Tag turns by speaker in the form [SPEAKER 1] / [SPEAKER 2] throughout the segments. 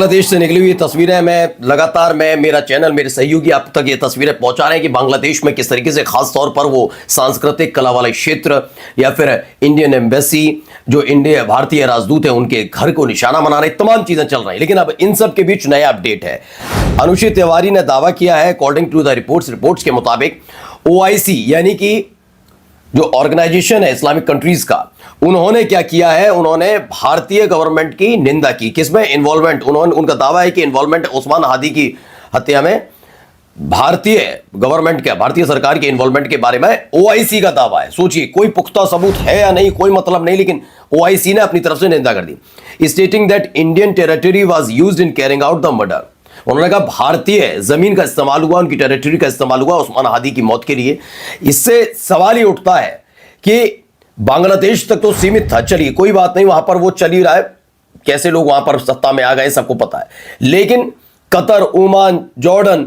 [SPEAKER 1] बांग्लादेश से निकली हुई तस्वीरें मैं मेरा चैनल मेरे सहयोगी आप तक ये तस्वीरें पहुंचा रहे हैं कि बांग्लादेश में किस तरीके से खास तौर पर वो सांस्कृतिक कला वाले क्षेत्र या फिर इंडियन एम्बेसी जो इंडिया भारतीय राजदूत है उनके घर को निशाना बना रहे, तमाम चीजें चल रही। लेकिन अब इन सब के बीच नया अपडेट है। अनुषित तिवारी ने दावा किया है, अकॉर्डिंग टू द रिपोर्ट्स के मुताबिक OIC यानी कि जो ऑर्गेनाइजेशन है इस्लामिक कंट्रीज का, उन्होंने क्या किया है, उन्होंने भारतीय गवर्नमेंट की निंदा की। किसमें इन्वॉल्वमेंट, उनका दावा है कि इन्वॉल्वमेंट उस्मान हादी की हत्या में भारतीय गवर्नमेंट के, भारतीय सरकार के इन्वॉल्वमेंट के बारे में OIC का दावा है। सोचिए, कोई पुख्ता सबूत है या नहीं कोई मतलब नहीं, लेकिन OIC ने अपनी तरफ से निंदा कर दी, stating that Indian territory was used in carrying out the murder. उन्होंने कहा भारतीय जमीन का इस्तेमाल हुआ, उनकी टेरिटरी का इस्तेमाल हुआ उस्मान हादी की मौत के लिए। इससे सवाल ही उठता है कि बांग्लादेश तक तो सीमित था, चलिए कोई बात नहीं, वहां पर वो चल ही रहा है, कैसे लोग वहां पर सत्ता में आ गए सबको पता है। लेकिन कतर, ओमान, जॉर्डन,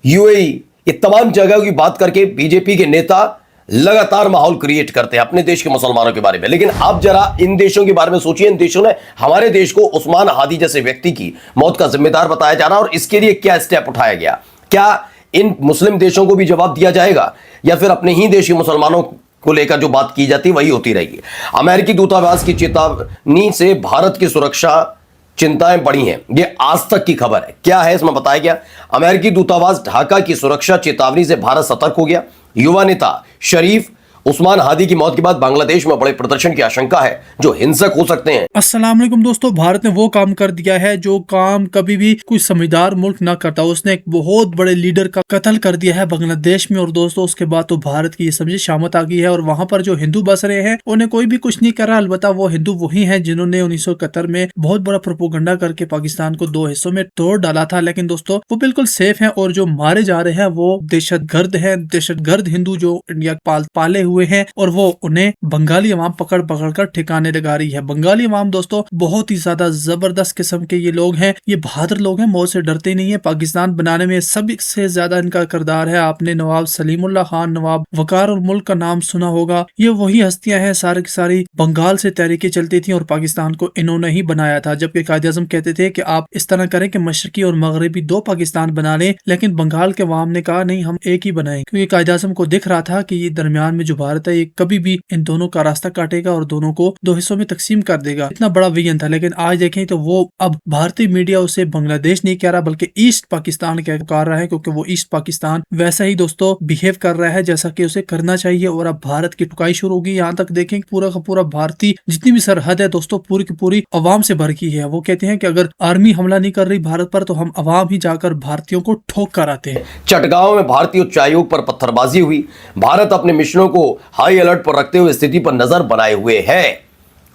[SPEAKER 1] UAE, ये तमाम जगहों की बात करके बीजेपी के नेता लगातार माहौल क्रिएट करते हैं अपने देश के मुसलमानों के बारे में। लेकिन आप जरा इन देशों के बारे में सोचिए, इन देशों ने हमारे देश को उस्मान हादी जैसे व्यक्ति की मौत का जिम्मेदार बताया जा रहा है, और इसके लिए क्या स्टेप उठाया गया? क्या इन मुस्लिम देशों को भी जवाब दिया जाएगा, या फिर अपने ही देश के मुसलमानों को लेकर जो बात की जाती है वही होती रहेगी? अमेरिकी दूतावास की चेतावनी से भारत की सुरक्षा चिंताएं बढ़ी हैं, ये आज तक की खबर है। क्या है इसमें बताया गया, अमेरिकी दूतावास ढाका की सुरक्षा चेतावनी से भारत सतर्क हो गया। युवा नेता शरीफ, उस्मान हादी की मौत के बाद बांग्लादेश में बड़े प्रदर्शन की आशंका है जो हिंसक हो सकते हैं।
[SPEAKER 2] अस्सलाम वालेकुम दोस्तों, भारत ने वो काम कर दिया है जो काम कभी भी कोई समझदार मुल्क ना करता। उसने एक बहुत बड़े लीडर का कत्ल कर दिया है बांग्लादेश में, और दोस्तों उसके बाद तो भारत की ये समझिए शामत आ गई है, और वहां पर जो हिंदू बस रहे हैं उन्हें कोई भी कुछ नहीं कर रहा। अलबत्ता वो हिंदू वही है जिन्होंने 1971 में बहुत बड़ा प्रोपोगंडा करके पाकिस्तान को 2 हिस्सों में तोड़ डाला था। लेकिन दोस्तों वो बिल्कुल सेफ है, और जो मारे जा रहे हैं वो दहशतगर्द है, दहशतगर्द हिंदू जो इंडिया पाले हुए हैं, और वो उन्हें बंगाली अवाम पकड़ पकड़ कर ठिकाने लगा रही है। बंगाली अवाम दोस्तों बहुत ही ज्यादा जबरदस्त किस्म के ये लोग हैं, ये बहादुर लोग हैं, मौत से डरते नहीं है। पाकिस्तान बनाने में सबसे ज्यादा इनका किरदार है। आपने नवाब सलीमुल्लाह खान, नवाब वकार और मुल्क का नाम सुना होगा। ये वही हस्तियां हैं, सारी की सारी बंगाल से तहरीकें चलती थी और पाकिस्तान को इन्होंने ही बनाया था। जबकि कायद-ए-आज़म कहते थे कि आप इस तरह करें कि मशरकी और मगरबी 2 पाकिस्तान बना लें, लेकिन बंगाल के अवाम ने कहा नहीं, हम एक ही बनाएं, क्योंकि कायद-ए-आज़म को दिख रहा था कि ये दरमियान में जो भारत है ये कभी भी इन दोनों का रास्ता काटेगा और दोनों को 2 हिस्सों में तकसीम कर देगा। इतना बड़ा विजन था। लेकिन आज देखें तो वो अब भारतीय मीडिया उसे बांग्लादेश नहीं कह रहा बल्कि ईस्ट पाकिस्तान कह रहा है, क्योंकि वो ईस्ट पाकिस्तान वैसा ही दोस्तों बिहेव कर रहा है जैसा कि उसे करना चाहिए। और अब भारत की ठुकाई शुरू होगी। यहाँ तक देखें पूरा का पूरा भारतीय जितनी भी सरहद है दोस्तों पूरी की पूरी अवाम से भर की है। वो कहते हैं कि अगर आर्मी हमला नहीं कर रही भारत पर तो हम अवाम ही जाकर भारतीयों को ठोक कर आते हैं।
[SPEAKER 1] चटगांव में भारतीय उच्चायोग पर पत्थरबाजी हुई। भारत अपने मिशनों को हाई अलर्ट पर रखते हुए स्थिति पर नजर बनाए हुए है।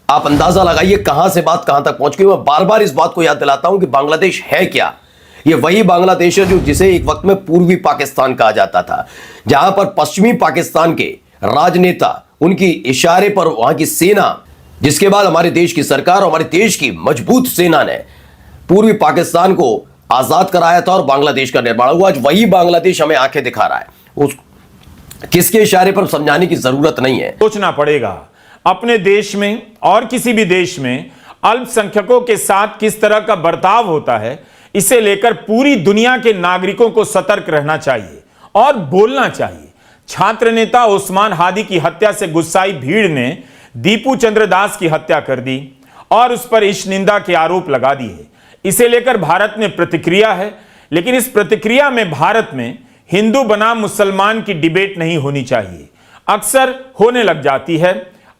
[SPEAKER 1] आप अंदाजा लगाइए कहां से बात कहां तक पहुंच गई। मैं बार बार इस बात को याद दिलाता हूं कि बांग्लादेश है क्या। ये वही बांग्लादेश है जो जिसे एक वक्त में पूर्वी पाकिस्तान कहा जाता था, जहां पर पश्चिमी पाकिस्तान के राजनेता, उनकी इशारे पर वहां की सेना, जिसके बाद हमारे देश की सरकार और हमारे देश की मजबूत सेना ने पूर्वी पाकिस्तान को आजाद कराया था और बांग्लादेश का निर्माण हुआ। आज वही बांग्लादेश हमें आंखें दिखा रहा है। उस किसके इशारे पर समझाने की जरूरत नहीं है।
[SPEAKER 3] सोचना पड़ेगा अपने देश में और किसी भी देश में अल्पसंख्यकों के साथ किस तरह का बर्ताव होता है, इसे लेकर पूरी दुनिया के नागरिकों को सतर्क रहना चाहिए और बोलना चाहिए। छात्र नेता उस्मान हादी की हत्या से गुस्साई भीड़ ने दीपू चंद्र दास की हत्या कर दी और उस पर ईश निंदा के आरोप लगा दिए। इसे लेकर भारत में प्रतिक्रिया है, लेकिन इस प्रतिक्रिया में भारत में हिंदू बनाम मुसलमान की डिबेट नहीं होनी चाहिए। अक्सर होने लग जाती है।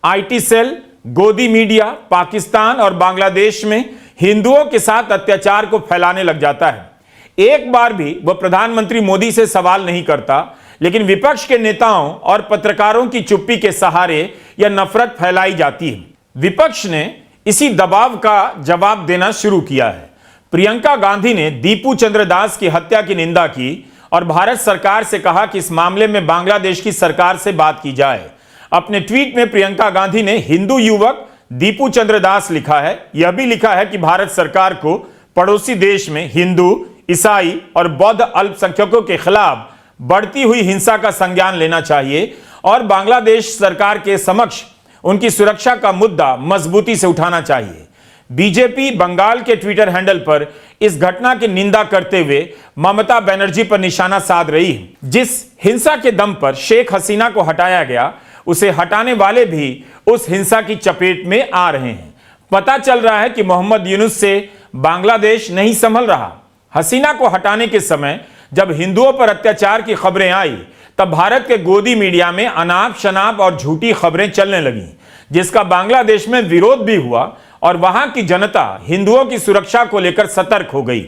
[SPEAKER 3] IT सेल, गोदी मीडिया पाकिस्तान और बांग्लादेश में हिंदुओं के साथ अत्याचार को फैलाने लग जाता है। एक बार भी वह प्रधानमंत्री मोदी से सवाल नहीं करता, लेकिन विपक्ष के नेताओं और पत्रकारों की चुप्पी के सहारे यह नफरत फैलाई जाती है। विपक्ष ने इसी दबाव का जवाब देना शुरू किया है। प्रियंका गांधी ने दीपू चंद्र दास की हत्या की निंदा की और भारत सरकार से कहा कि इस मामले में बांग्लादेश की सरकार से बात की जाए। अपने ट्वीट में प्रियंका गांधी ने हिंदू युवक दीपू चंद्र दास लिखा है। यह भी लिखा है कि भारत सरकार को पड़ोसी देश में हिंदू, ईसाई और बौद्ध अल्पसंख्यकों के खिलाफ बढ़ती हुई हिंसा का संज्ञान लेना चाहिए और बांग्लादेश सरकार के समक्ष उनकी सुरक्षा का मुद्दा मजबूती से उठाना चाहिए। बीजेपी बंगाल के ट्विटर हैंडल पर इस घटना की निंदा करते हुए ममता बनर्जी पर निशाना साध रही है। जिस हिंसा के दम पर शेख हसीना को हटाया गया, उसे हटाने वाले भी उस हिंसा की चपेट में आ रहे हैं। पता चल रहा है कि मोहम्मद यूनुस से बांग्लादेश नहीं संभल रहा। हसीना को हटाने के समय जब हिंदुओं पर अत्याचार की खबरें आई, तब भारत के गोदी मीडिया में अनाप शनाप और झूठी खबरें चलने लगीं, जिसका बांग्लादेश में विरोध भी हुआ और वहां की जनता हिंदुओं की सुरक्षा को लेकर सतर्क हो गई।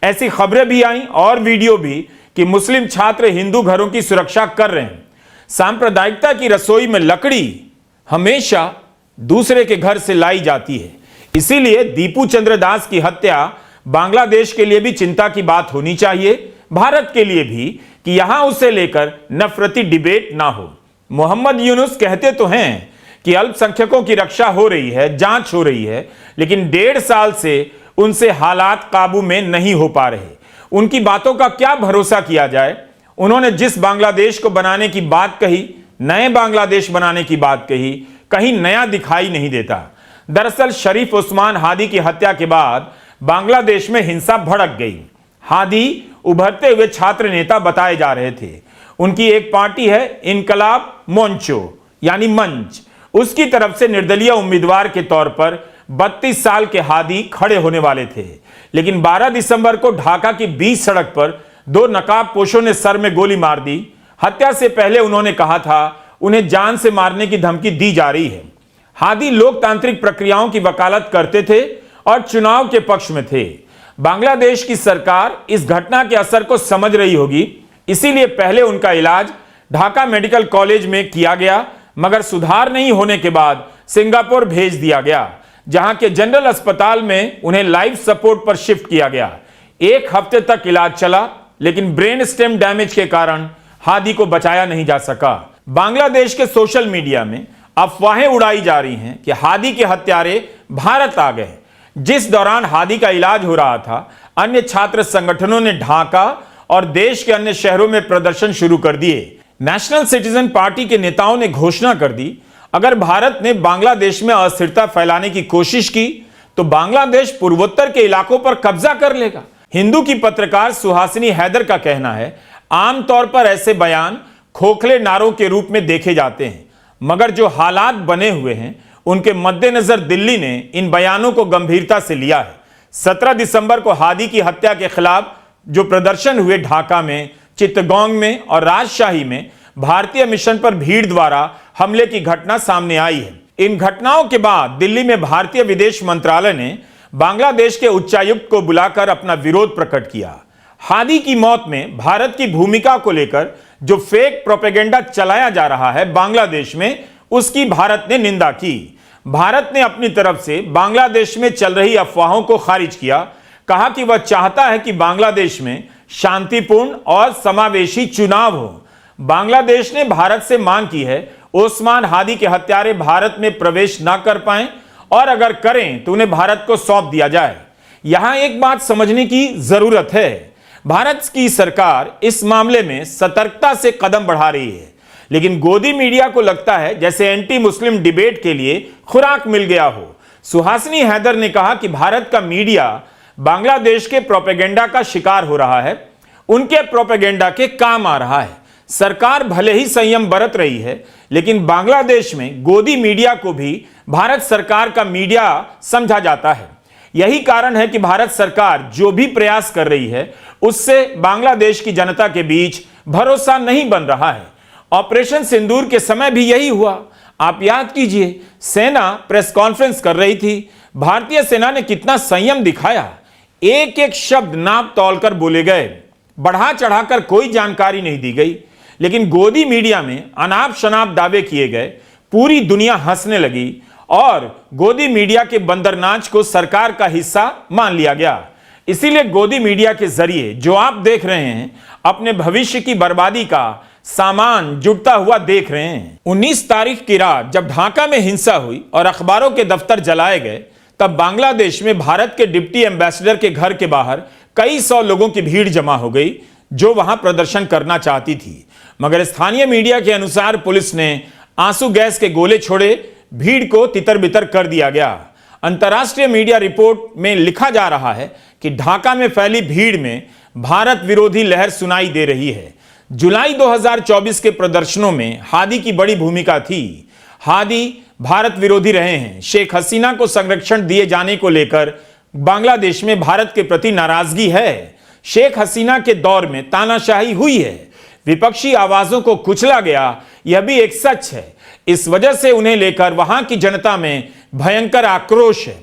[SPEAKER 3] ऐसी खबरें भी आईं और वीडियो भी कि मुस्लिम छात्र हिंदू घरों की सुरक्षा कर रहे हैं। सांप्रदायिकता की रसोई में लकड़ी हमेशा दूसरे के घर से लाई जाती है। इसीलिए दीपू चंद्र दास की हत्या बांग्लादेश के लिए भी चिंता की बात होनी चाहिए, भारत के लिए भी, कि यहां उसे लेकर नफरती डिबेट ना हो। मोहम्मद यूनुस कहते तो हैं कि अल्पसंख्यकों की रक्षा हो रही है, जांच हो रही है, लेकिन 1.5 साल से उनसे हालात काबू में नहीं हो पा रहे। उनकी बातों का क्या भरोसा किया जाए। उन्होंने जिस बांग्लादेश को बनाने की बात कही, नए बांग्लादेश बनाने की बात कही, कहीं नया दिखाई नहीं देता। दरअसल शरीफ उस्मान हादी की हत्या के बाद बांग्लादेश में हिंसा भड़क गई। हादी उभरते हुए छात्र नेता बताए जा रहे थे। उनकी एक पार्टी है इनकलाब मोंचो यानी मंच, उसकी तरफ से निर्दलीय उम्मीदवार के तौर पर 32 साल के हादी खड़े होने वाले थे। लेकिन 12 दिसंबर को ढाका की 20 सड़क पर 2 नकाबपोशों ने सर में गोली मार दी। हत्या से पहले उन्होंने कहा था उन्हें जान से मारने की धमकी दी जा रही है। हादी लोकतांत्रिक प्रक्रियाओं की वकालत करते थे और चुनाव के पक्ष में थे। बांग्लादेश की सरकार इस घटना के असर को समझ रही होगी, इसीलिए पहले उनका इलाज ढाका मेडिकल कॉलेज में किया गया, मगर सुधार नहीं होने के बाद सिंगापुर भेज दिया गया, जहां के जनरल अस्पताल में उन्हें लाइफ सपोर्ट पर शिफ्ट किया गया। 1 हफ्ते तक इलाज चला, लेकिन ब्रेन स्टेम डैमेज के कारण हादी को बचाया नहीं जा सका। बांग्लादेश के सोशल मीडिया में अफवाहें उड़ाई जा रही हैं कि हादी के हत्यारे भारत आ गए। जिस दौरान हादी का इलाज हो रहा था, अन्य छात्र संगठनों ने ढाका और देश के अन्य शहरों में प्रदर्शन शुरू कर दिए। नेशनल सिटीजन पार्टी के नेताओं ने घोषणा कर दी, अगर भारत ने बांग्लादेश में अस्थिरता फैलाने की कोशिश की तो बांग्लादेश पूर्वोत्तर के इलाकों पर कब्जा कर लेगा। हिंदू की पत्रकार सुहासिनी हैदर का कहना है, आमतौर पर ऐसे बयान खोखले नारों के रूप में देखे जाते हैं, मगर जो हालात बने हुए हैं उनके मद्देनजर दिल्ली ने इन बयानों को गंभीरता से लिया है। 17 दिसंबर को हादी की हत्या के खिलाफ जो प्रदर्शन हुए ढाका में, चित्तगोंग में और राजशाही में, भारतीय मिशन पर भीड़ द्वारा हमले की घटना सामने आई है। इन घटनाओं के बाद दिल्ली में भारतीय विदेश मंत्रालय ने बांग्लादेश के उच्चायुक्त को बुलाकर अपना विरोध प्रकट किया। हादी की मौत में भारत की भूमिका को लेकर जो फेक प्रोपेगेंडा चलाया जा रहा है बांग्लादेश में, उसकी भारत ने निंदा की। भारत ने अपनी तरफ से बांग्लादेश में चल रही अफवाहों को खारिज किया, कहा कि वह चाहता है कि बांग्लादेश में शांतिपूर्ण और समावेशी चुनाव हो। बांग्लादेश ने भारत से मांग की है ओस्मान हादी के हत्यारे भारत में प्रवेश न कर पाएं, और अगर करें तो उन्हें भारत को सौंप दिया जाए। यहां एक बात समझने की जरूरत है, भारत की सरकार इस मामले में सतर्कता से कदम बढ़ा रही है, लेकिन गोदी मीडिया को लगता है जैसे एंटी मुस्लिम डिबेट के लिए खुराक मिल गया हो। सुहासिनी हैदर ने कहा कि भारत का मीडिया बांग्लादेश के प्रोपेगेंडा का शिकार हो रहा है, उनके प्रोपेगेंडा के काम आ रहा है। सरकार भले ही संयम बरत रही है, लेकिन बांग्लादेश में गोदी मीडिया को भी भारत सरकार का मीडिया समझा जाता है। यही कारण है कि भारत सरकार जो भी प्रयास कर रही है, उससे बांग्लादेश की जनता के बीच भरोसा नहीं बन रहा है। ऑपरेशन सिंदूर के समय भी यही हुआ। आप याद कीजिए, सेना प्रेस कॉन्फ्रेंस कर रही थी, भारतीय सेना ने कितना संयम दिखाया, एक एक शब्द नाप तौलकर बोले गए, बढ़ा चढ़ाकर कोई जानकारी नहीं दी गई। लेकिन गोदी मीडिया में अनाप शनाप दावे किए गए, पूरी दुनिया हंसने लगी और गोदी मीडिया के बंदरनाच को सरकार का हिस्सा मान लिया गया। इसीलिए गोदी मीडिया के जरिए जो आप देख रहे हैं, अपने भविष्य की बर्बादी का सामान जुटता हुआ देख रहे हैं। 19 तारीख की रात जब ढाका में हिंसा हुई और अखबारों के दफ्तर जलाए गए, तब बांग्लादेश में भारत के डिप्टी एम्बेसडर के घर के बाहर कई सौ लोगों की भीड़ जमा हो गई, जो वहां प्रदर्शन करना चाहती थी। मगर स्थानीय मीडिया के अनुसार पुलिस ने आंसू गैस के गोले छोड़े, भीड़ को तितर बितर कर दिया गया। अंतर्राष्ट्रीय मीडिया रिपोर्ट में लिखा जा रहा है कि ढाका में फैली भीड़ में भारत विरोधी लहर सुनाई दे रही है। जुलाई 2024 के प्रदर्शनों में हादी की बड़ी भूमिका थी। हादी भारत विरोधी रहे हैं। शेख हसीना को संरक्षण दिए जाने को लेकर बांग्लादेश में भारत के प्रति नाराजगी है। शेख हसीना के दौर में तानाशाही हुई है, विपक्षी आवाजों को कुचला गया, यह भी एक सच है। इस वजह से उन्हें लेकर वहां की जनता में भयंकर आक्रोश है।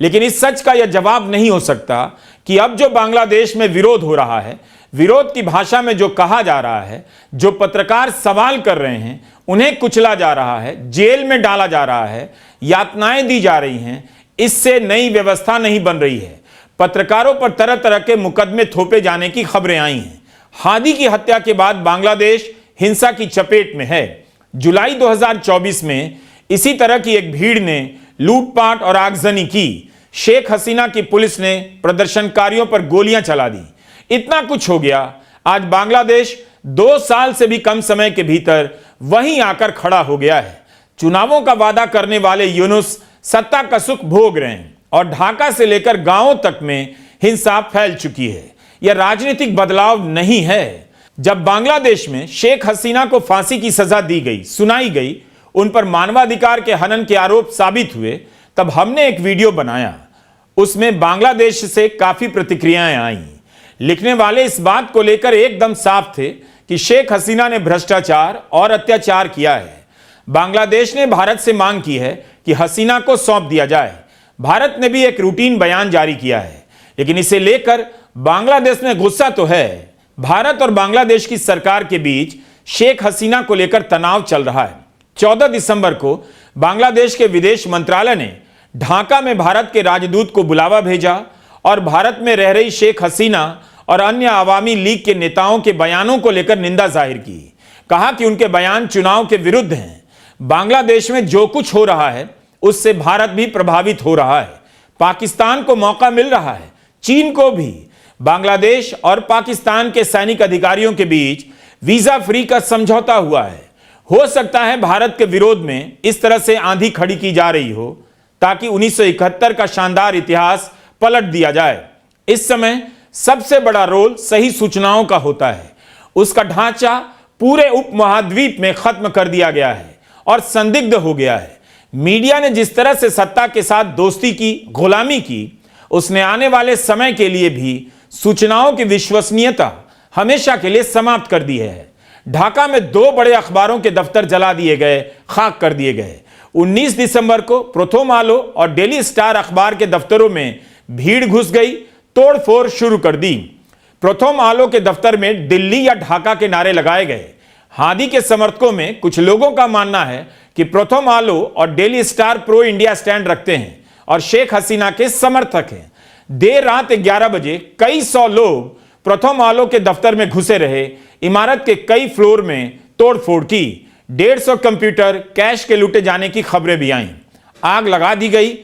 [SPEAKER 3] लेकिन इस सच का यह जवाब नहीं हो सकता कि अब जो बांग्लादेश में विरोध हो रहा है, विरोध की भाषा में जो कहा जा रहा है, जो पत्रकार सवाल कर रहे हैं, उन्हें कुचला जा रहा है, जेल में डाला जा रहा है, यातनाएं दी जा रही हैं, इससे नई व्यवस्था नहीं बन रही है। पत्रकारों पर तरह तरह के मुकदमे थोपे जाने की खबरें आई हैं। हादी की हत्या के बाद बांग्लादेश हिंसा की चपेट में है। जुलाई 2024 में इसी तरह की एक भीड़ ने लूटपाट और आगजनी की। शेख हसीना की पुलिस ने प्रदर्शनकारियों पर गोलियां चला दी। इतना कुछ हो गया, आज बांग्लादेश 2 साल से भी कम समय के भीतर वहीं आकर खड़ा हो गया है। चुनावों का वादा करने वाले यूनुस सत्ता का सुख भोग रहे हैं और ढाका से लेकर गांवों तक में हिंसा फैल चुकी है। यह राजनीतिक बदलाव नहीं है। जब बांग्लादेश में शेख हसीना को फांसी की सजा दी गई, सुनाई गई, उन पर मानवाधिकार के हनन के आरोप साबित हुए, तब हमने एक वीडियो बनाया। उसमें बांग्लादेश से काफी प्रतिक्रियाएं आईं। लिखने वाले इस बात को लेकर एकदम साफ थे कि शेख हसीना ने भ्रष्टाचार और अत्याचार किया है। बांग्लादेश ने भारत से मांग की है कि हसीना को सौंप दिया जाए। भारत ने भी एक रूटीन बयान जारी किया है, लेकिन इसे लेकर बांग्लादेश में गुस्सा तो है। भारत और बांग्लादेश की सरकार के बीच शेख हसीना को लेकर तनाव चल रहा है। 14 दिसंबर को बांग्लादेश के विदेश मंत्रालय ने ढाका में भारत के राजदूत को बुलावा भेजा और भारत में रह रही शेख हसीना और अन्य अवामी लीग के नेताओं के बयानों को लेकर निंदा जाहिर की। कहा कि उनके बयान चुनाव के विरुद्ध हैं। बांग्लादेश में जो कुछ हो रहा है उससे भारत भी प्रभावित हो रहा है। पाकिस्तान को मौका मिल रहा है, चीन को भी। बांग्लादेश और पाकिस्तान के सैनिक अधिकारियों के बीच वीजा फ्री का समझौता हुआ है। हो सकता है भारत के विरोध में इस तरह से आंधी खड़ी की जा रही हो ताकि 1971 का शानदार इतिहास पलट दिया जाए। इस समय सबसे बड़ा रोल सही सूचनाओं का होता है। उसका ढांचा पूरे उपमहाद्वीप में खत्म कर दिया गया है और संदिग्ध हो गया है। मीडिया ने जिस तरह से सत्ता के साथ दोस्ती की, गुलामी की, उसने आने वाले समय के लिए भी सूचनाओं की विश्वसनीयता हमेशा के लिए समाप्त कर दी है। ढाका में 2 बड़े अखबारों के दफ्तर जला दिए गए, खाक कर दिए गए। 19 दिसंबर को प्रथम आलो और डेली स्टार अखबार के दफ्तरों में भीड़ घुस गई, तोड़फोड़ शुरू कर दी। प्रथम आलो के दफ्तर में दिल्ली या ढाका के नारे लगाए गए। हादी के समर्थकों में कुछ लोगों का मानना है कि प्रथम आलो और daily star pro India stand रखते हैं और शेख हसीना के समर्थक हैं। देर रात 11 बजे कई 100 लोग प्रथम आलो के दफ्तर में घुसे रहे। इमारत के कई फ्लोर में तोड़फोड़ की। 150 कंप्यूटर, कैश के लूटे जाने की खबरें भी आईं। आग लगा दी गई।